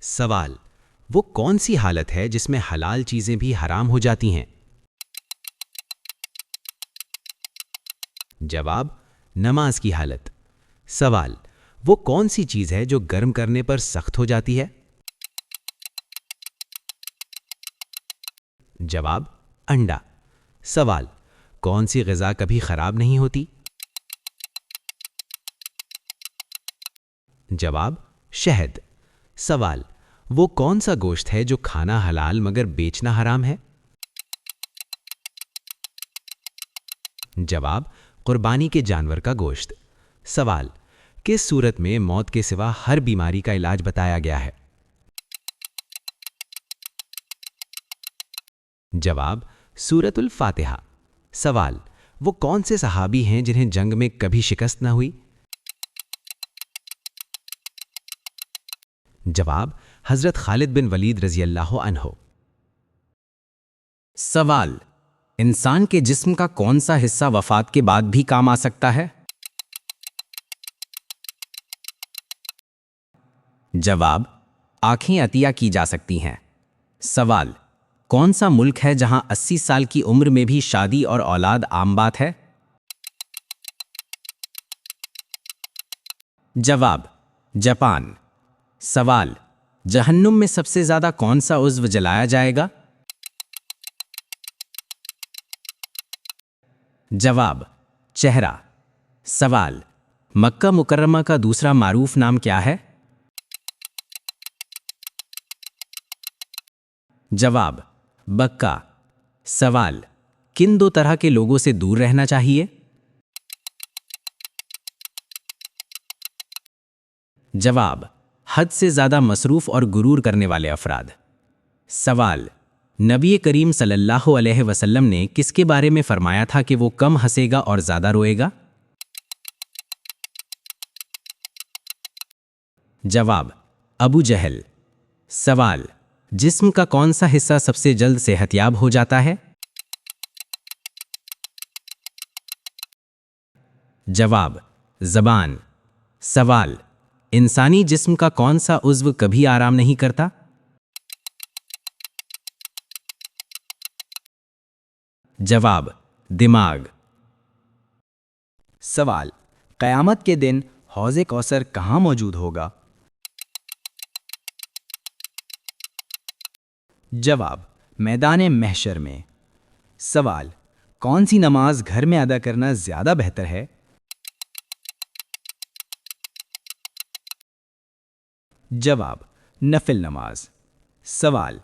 سوال: وہ کون سی حالت ہے جس میں حلال چیزیں بھی حرام ہو جاتی ہیں؟ جواب: نماز کی حالت۔ سوال: وہ کون سی چیز ہے جو گرم کرنے پر سخت ہو جاتی ہے؟ جواب: انڈا۔ سوال: کون سی غذا کبھی خراب نہیں ہوتی؟ جواب: شہد۔ سوال: وہ کون سا گوشت ہے جو کھانا حلال مگر بیچنا حرام ہے؟ جواب: قربانی کے جانور کا گوشت۔ سوال: کس صورت میں موت کے سوا ہر بیماری کا علاج بتایا گیا ہے؟ جواب: سورۃ الفاتحہ۔ سوال: وہ کون سے صحابی ہیں جنہیں جنگ میں کبھی شکست نہ ہوئی؟ جواب: حضرت خالد بن ولید رضی اللہ عنہ۔ سوال: انسان کے جسم کا کون سا حصہ وفات کے بعد بھی کام آ سکتا ہے؟ جواب: آنکھیں عطیہ کی جا سکتی ہیں۔ سوال: کون سا ملک ہے جہاں 80 سال کی عمر میں بھی شادی اور اولاد عام بات ہے؟ جواب: جاپان۔ سوال: جہنم میں سب سے زیادہ کون سا عضو جلایا جائے گا؟ جواب: چہرہ۔ سوال: مکہ مکرمہ کا دوسرا معروف نام کیا ہے؟ جواب: بکہ۔ سوال: کن دو طرح کے لوگوں سے دور رہنا چاہیے؟ جواب: حد سے زیادہ مصروف اور غرور کرنے والے افراد۔ سوال: نبی کریم صلی اللہ علیہ وسلم نے کس کے بارے میں فرمایا تھا کہ وہ کم ہنسے گا اور زیادہ روئے گا؟ جواب: ابو جہل۔ سوال: جسم کا کون سا حصہ سب سے جلد صحت یاب ہو جاتا ہے؟ جواب: زبان۔ سوال: انسانی جسم کا کون سا عضو کبھی آرام نہیں کرتا؟ جواب: دماغ۔ سوال: قیامت کے دن حوض کوثر کہاں موجود ہوگا؟ جواب: میدان محشر میں۔ سوال: کون سی نماز گھر میں ادا کرنا زیادہ بہتر ہے؟ جواب: نفل نماز۔ سوال: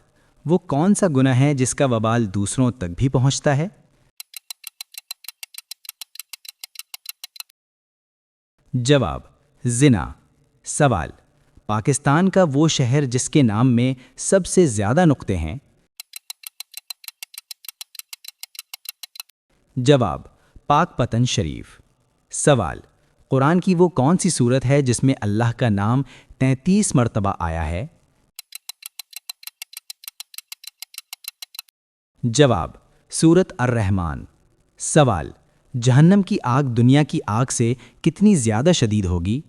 وہ کون سا گناہ ہے جس کا وبال دوسروں تک بھی پہنچتا ہے؟ جواب: زنا۔ سوال: پاکستان کا وہ شہر جس کے نام میں سب سے زیادہ نقطے ہیں؟ جواب: پاک پتن شریف۔ سوال: قرآن کی وہ کون سی سورت ہے جس میں اللہ کا نام 33 مرتبہ آیا ہے؟ جواب: سورت الرحمن۔ سوال: جہنم کی آگ دنیا کی آگ سے کتنی زیادہ شدید ہوگی؟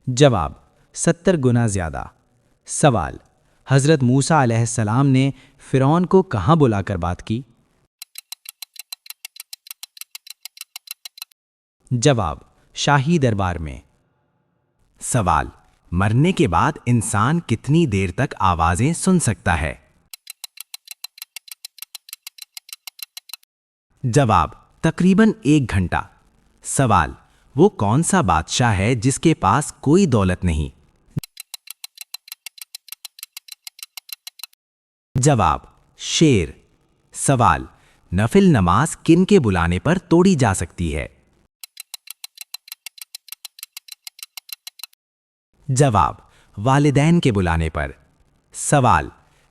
جواب: 70 گنا زیادہ۔ سوال: حضرت موسیٰ علیہ السلام نے فرعون کو کہاں بلا کر بات کی؟ جواب: شاہی دربار میں۔ سوال: مرنے کے بعد انسان کتنی دیر تک آوازیں سن سکتا ہے؟ جواب: تقریباً 1 گھنٹہ۔ سوال: وہ کون سا بادشاہ ہے جس کے پاس کوئی دولت نہیں؟ جواب: شیر۔ سوال: نفل نماز کن کے بلانے پر توڑی جا سکتی ہے؟ جواب: والدین کے بلانے پر۔ سوال: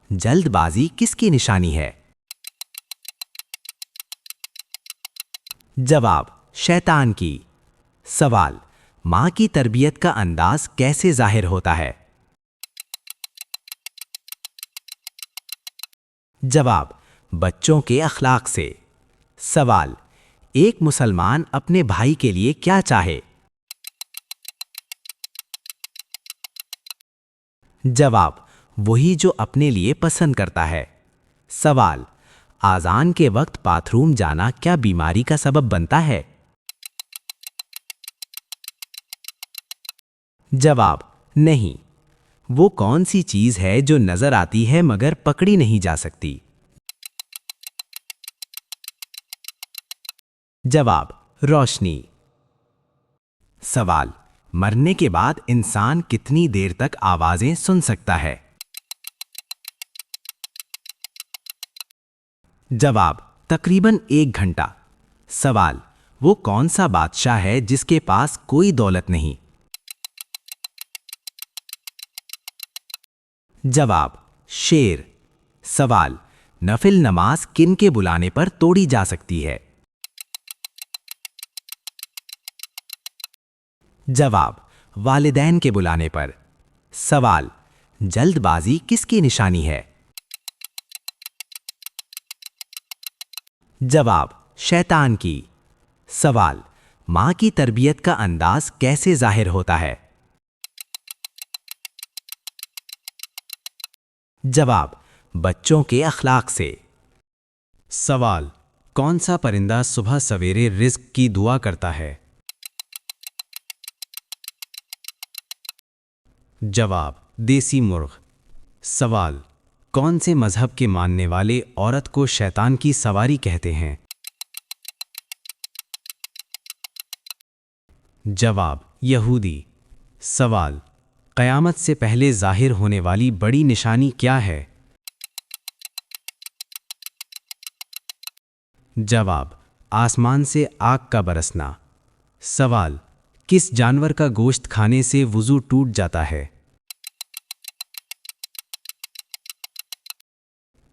جلد بازی کس کی نشانی ہے؟ جواب: شیطان کی۔ سوال: ماں کی تربیت کا انداز کیسے ظاہر ہوتا ہے؟ جواب: بچوں کے اخلاق سے۔ سوال: ایک مسلمان اپنے بھائی کے لیے کیا چاہے؟ جواب، وہی جو اپنے لیے پسند کرتا ہے۔ سوال، آذان کے وقت باتھ روم جانا کیا بیماری کا سبب بنتا ہے؟ جواب، نہیں۔ وہ کون سی چیز ہے جو نظر آتی ہے مگر پکڑی نہیں جا سکتی؟ جواب، روشنی۔ سوال، مرنے کے بعد انسان کتنی دیر تک آوازیں سن سکتا ہے؟ جواب، تقریباً 1 گھنٹہ۔ سوال، وہ کون سا بادشاہ ہے جس کے پاس کوئی دولت نہیں؟ جواب، شیر۔ سوال، نفل نماز کن کے بلانے پر توڑی جا سکتی ہے؟ جواب، والدین کے بلانے پر۔ سوال، جلد بازی کس کی نشانی ہے؟ جواب، شیطان کی۔ سوال، ماں کی تربیت کا انداز کیسے ظاہر ہوتا ہے؟ جواب، بچوں کے اخلاق سے۔ سوال، کون سا پرندہ صبح سویرے رزق کی دعا کرتا ہے؟ جواب، دیسی مرغ۔ سوال، کون سے مذہب کے ماننے والے عورت کو شیطان کی سواری کہتے ہیں؟ جواب، یہودی۔ سوال، قیامت سے پہلے ظاہر ہونے والی بڑی نشانی کیا ہے؟ جواب، آسمان سے آگ کا برسنا۔ سوال، کس جانور کا گوشت کھانے سے وضو ٹوٹ جاتا ہے؟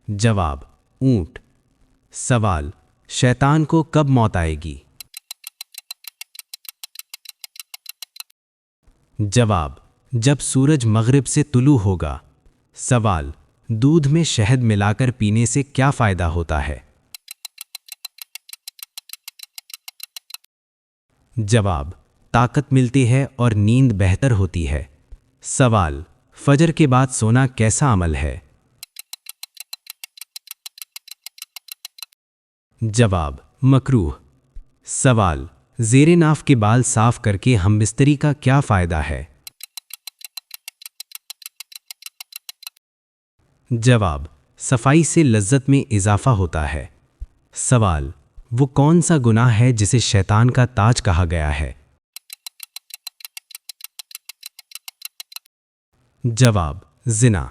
جواب، اونٹ۔ سوال، شیطان کو کب موت آئے گی؟ جواب، جب سورج مغرب سے طلوع ہوگا۔ سوال، دودھ میں شہد ملا کر پینے سے کیا فائدہ ہوتا ہے؟ جواب، طاقت ملتی ہے اور نیند بہتر ہوتی ہے۔ سوال، فجر کے بعد سونا کیسا عمل ہے؟ جواب، مکروہ۔ سوال، زیر ناف کے بال صاف کر کے ہم بستری کا کیا فائدہ ہے؟ جواب، صفائی سے لذت میں اضافہ ہوتا ہے۔ سوال، وہ کون سا گناہ ہے جسے شیطان کا تاج کہا گیا ہے؟ جواب، زنا۔